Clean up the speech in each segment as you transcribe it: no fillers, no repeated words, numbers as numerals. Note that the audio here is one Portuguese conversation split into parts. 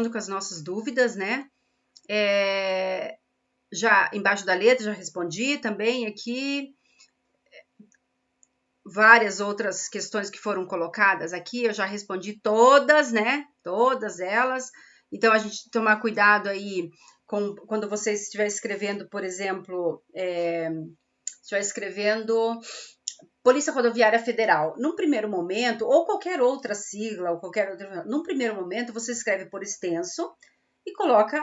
com as nossas dúvidas, né? Já embaixo da letra já respondi também aqui. Várias outras questões que foram colocadas aqui, eu já respondi todas, né? Todas elas. Então, a gente tomar cuidado aí quando você estiver escrevendo, por exemplo, estiver escrevendo Polícia Rodoviária Federal. Num primeiro momento, ou qualquer outra sigla, ou qualquer outra. Num primeiro momento, você escreve por extenso e coloca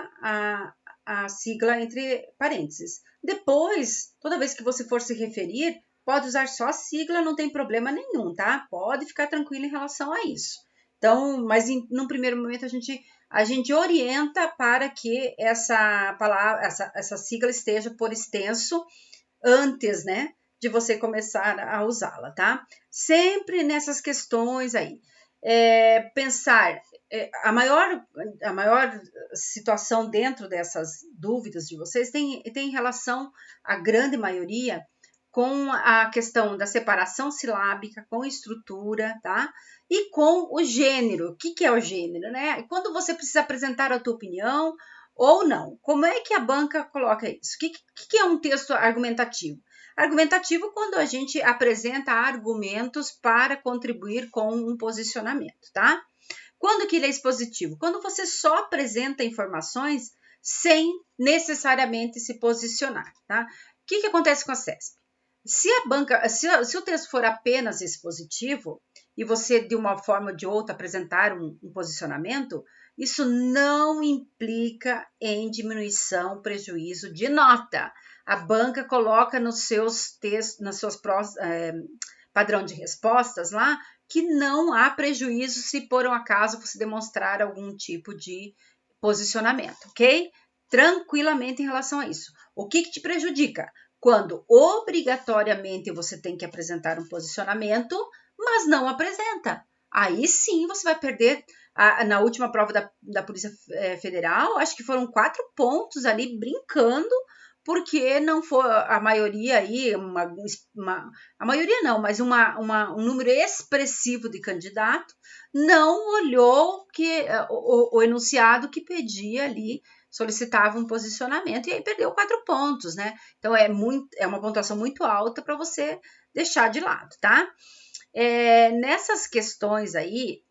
a sigla entre parênteses. Depois, toda vez que você for se referir, pode usar só a sigla, não tem problema nenhum, tá? Pode ficar tranquilo em relação a isso. Então, mas num primeiro momento a gente orienta para que essa palavra, essa sigla esteja por extenso antes, né, de você começar a usá-la, tá? Sempre nessas questões aí. Pensar, a maior situação dentro dessas dúvidas de vocês tem relação, a grande maioria, com a questão da separação silábica, com estrutura, tá? E com o gênero. O que é o gênero, né? Quando você precisa apresentar a tua opinião ou não. Como é que a banca coloca isso? O que é um texto argumentativo? Argumentativo quando a gente apresenta argumentos para contribuir com um posicionamento, tá? Quando que ele é expositivo? Quando você só apresenta informações sem necessariamente se posicionar, tá? O que acontece com a CESP? Se o texto for apenas expositivo e você, de uma forma ou de outra, apresentar um posicionamento, isso não implica em diminuição, prejuízo de nota. A banca coloca nos seus textos, nas suas padrão de respostas lá, que não há prejuízo se por um acaso você demonstrar algum tipo de posicionamento, ok? Tranquilamente em relação a isso. O que te prejudica? Quando obrigatoriamente você tem que apresentar um posicionamento, mas não apresenta. Aí sim você vai perder. Na última prova da Polícia Federal, acho que foram 4 pontos ali brincando, porque não foi a maioria aí, a maioria não, mas um número expressivo de candidato não olhou o enunciado que pedia ali, solicitava um posicionamento, e aí perdeu 4 pontos, né? Então é uma pontuação muito alta para você deixar de lado, tá? Nessas questões aí,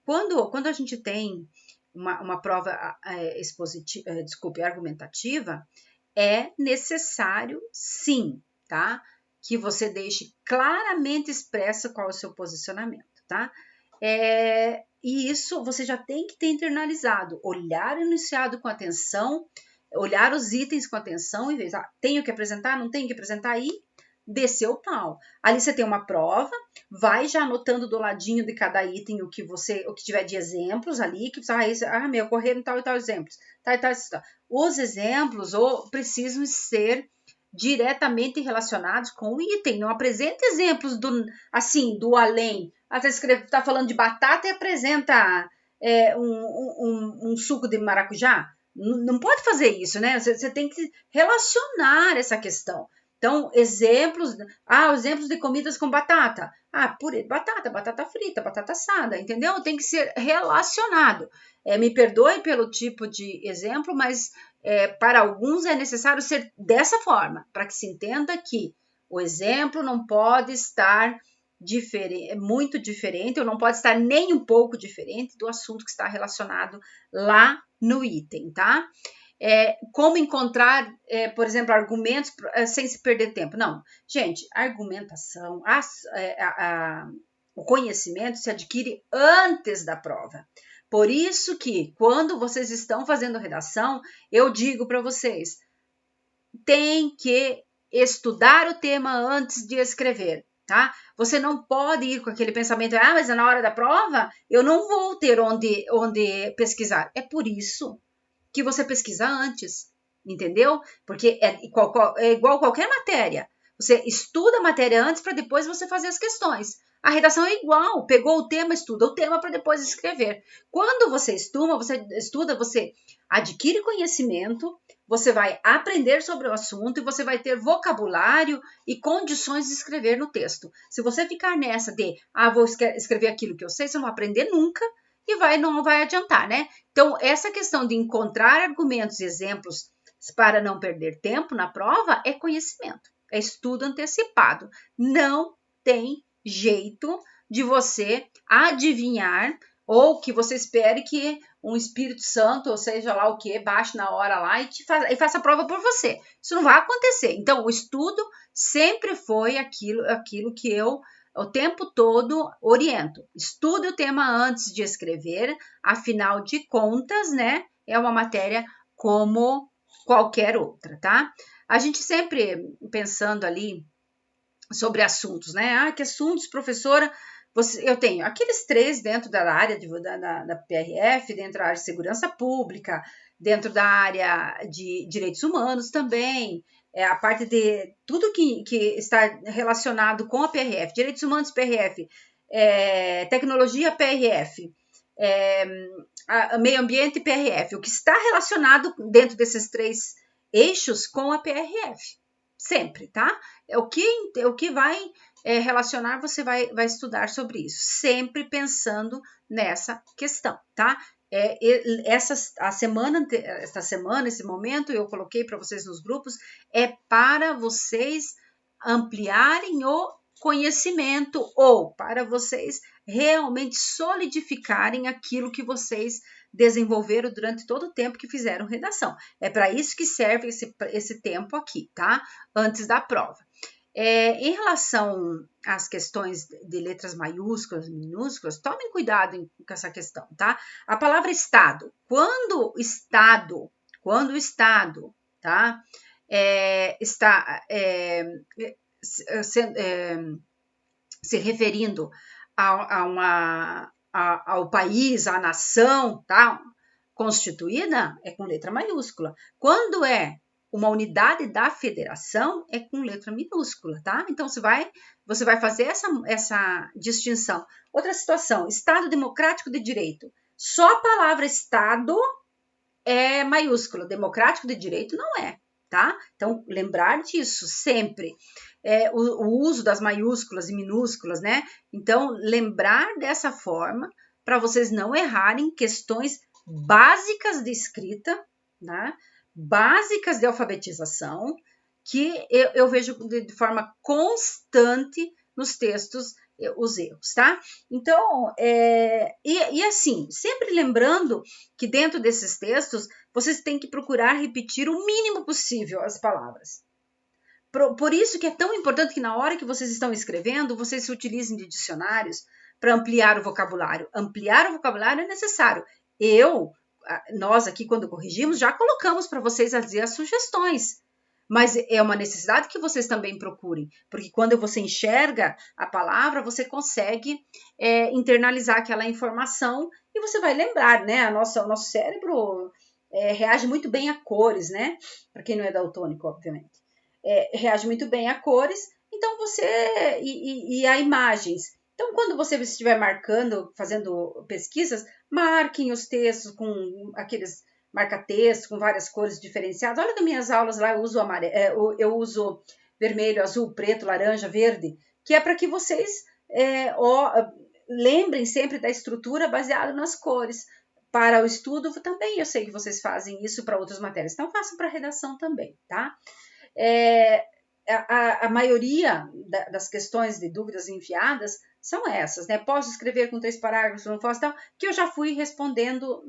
quando a gente tem uma prova argumentativa, é necessário, sim, tá? Que você deixe claramente expresso qual é o seu posicionamento, tá? E isso você já tem que ter internalizado, olhar o enunciado com atenção, olhar os itens com atenção, em vez de, tenho que apresentar, não tenho que apresentar, aí descer o pau. Ali você tem uma prova, vai já anotando do ladinho de cada item o que tiver de exemplos ali, que você, ocorreram tal e tal exemplos, tal e tal. Os exemplos precisam ser diretamente relacionados com o item, não apresenta exemplos do além. Você está falando de batata e apresenta um suco de maracujá. Não pode fazer isso, né? Você tem que relacionar essa questão. Então, exemplos de comidas com batata. Purê de batata, batata frita, batata assada, entendeu? Tem que ser relacionado. Me perdoe pelo tipo de exemplo, mas para alguns é necessário ser dessa forma, para que se entenda que o exemplo não pode estar muito diferente, ou não pode estar nem um pouco diferente do assunto que está relacionado lá no item, tá? Como encontrar, por exemplo, argumentos sem se perder tempo. Não, gente, argumentação, o conhecimento se adquire antes da prova. Por isso que, quando vocês estão fazendo redação, eu digo para vocês, tem que estudar o tema antes de escrever, tá? Você não pode ir com aquele pensamento, mas na hora da prova eu não vou ter onde pesquisar. É por isso que você pesquisa antes, entendeu? Porque é igual qualquer matéria. Você estuda a matéria antes para depois você fazer as questões. A redação é igual, pegou o tema, estuda o tema para depois escrever. Quando você estuda, você adquire conhecimento, você vai aprender sobre o assunto e você vai ter vocabulário e condições de escrever no texto. Se você ficar nessa de, vou escrever aquilo que eu sei, você não vai aprender nunca e não vai adiantar, né? Então, essa questão de encontrar argumentos e exemplos para não perder tempo na prova é conhecimento, é estudo antecipado. Não tem jeito de você adivinhar ou que você espere que um Espírito Santo, ou seja lá o que, baixe na hora lá e faça a prova por você. Isso não vai acontecer. Então, o estudo sempre foi aquilo que eu o tempo todo oriento. Estude o tema antes de escrever, afinal de contas, né, é uma matéria como qualquer outra, tá? A gente sempre pensando ali sobre assuntos, né? Ah, que assuntos, professora? Eu tenho aqueles 3 dentro da área da PRF, dentro da área de segurança pública, dentro da área de direitos humanos também, a parte de tudo que está relacionado com a PRF, direitos humanos PRF, tecnologia PRF, meio ambiente PRF, o que está relacionado dentro desses 3 eixos com a PRF, sempre, tá? O que vai relacionar, você vai estudar sobre isso, sempre pensando nessa questão, tá? Essa semana, esse momento, eu coloquei para vocês nos grupos, é para vocês ampliarem o conhecimento ou para vocês realmente solidificarem aquilo que vocês desenvolveram durante todo o tempo que fizeram redação. É para isso que serve esse tempo aqui, tá? Antes da prova. Em relação às questões de letras maiúsculas, minúsculas, tomem cuidado com essa questão, tá? A palavra Estado, quando o Estado, tá? Está se referindo ao país, à nação, tá? Constituída, é com letra maiúscula. Quando é uma unidade da federação, é com letra minúscula, tá? Então, você vai fazer essa distinção. Outra situação, Estado Democrático de Direito. Só a palavra Estado é maiúscula, democrático de direito não é, tá? Então, lembrar disso sempre. O uso das maiúsculas e minúsculas, né? Então, lembrar dessa forma para vocês não errarem questões básicas de escrita, né? Básicas de alfabetização, que eu vejo de forma constante nos textos os erros, tá? Então, assim, sempre lembrando que dentro desses textos, vocês têm que procurar repetir o mínimo possível as palavras. Por isso que é tão importante que na hora que vocês estão escrevendo, vocês se utilizem de dicionários para ampliar o vocabulário. Ampliar o vocabulário é necessário. Nós aqui, quando corrigimos, já colocamos para vocês as sugestões. Mas é uma necessidade que vocês também procurem, porque quando você enxerga a palavra, você consegue internalizar aquela informação e você vai lembrar, né? O nosso cérebro reage muito bem a cores, né? Para quem não é daltônico, obviamente. Reage muito bem a cores, então e a imagens. Então, quando você estiver marcando, fazendo pesquisas, marquem os textos com aqueles marca-texto, com várias cores diferenciadas. Olha nas minhas aulas lá, eu uso vermelho, azul, preto, laranja, verde, que é para que vocês lembrem sempre da estrutura baseada nas cores. Para o estudo também, eu sei que vocês fazem isso para outras matérias, então façam para a redação também, tá? A maioria das questões de dúvidas enviadas são essas, né? Posso escrever com 3 parágrafos, não posso, tal, que eu já fui respondendo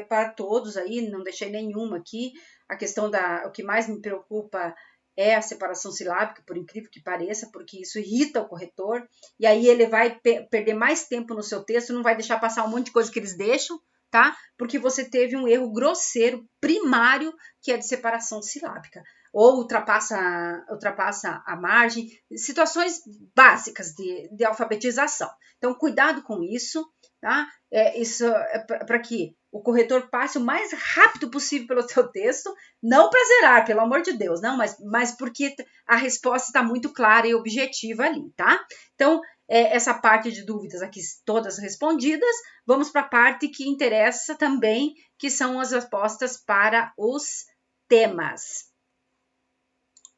para todos aí, não deixei nenhuma aqui. A questão o que mais me preocupa é a separação silábica, por incrível que pareça, porque isso irrita o corretor, e aí ele vai perder mais tempo no seu texto, não vai deixar passar um monte de coisa que eles deixam, tá? Porque você teve um erro grosseiro, primário, que é de separação silábica. Ou ultrapassa a margem, situações básicas de alfabetização. Então, cuidado com isso, tá? Isso é para que o corretor passe o mais rápido possível pelo seu texto, não para zerar, pelo amor de Deus, não, mas porque a resposta está muito clara e objetiva ali, tá? Então, essa parte de dúvidas aqui todas respondidas, vamos para a parte que interessa também, que são as respostas para os temas.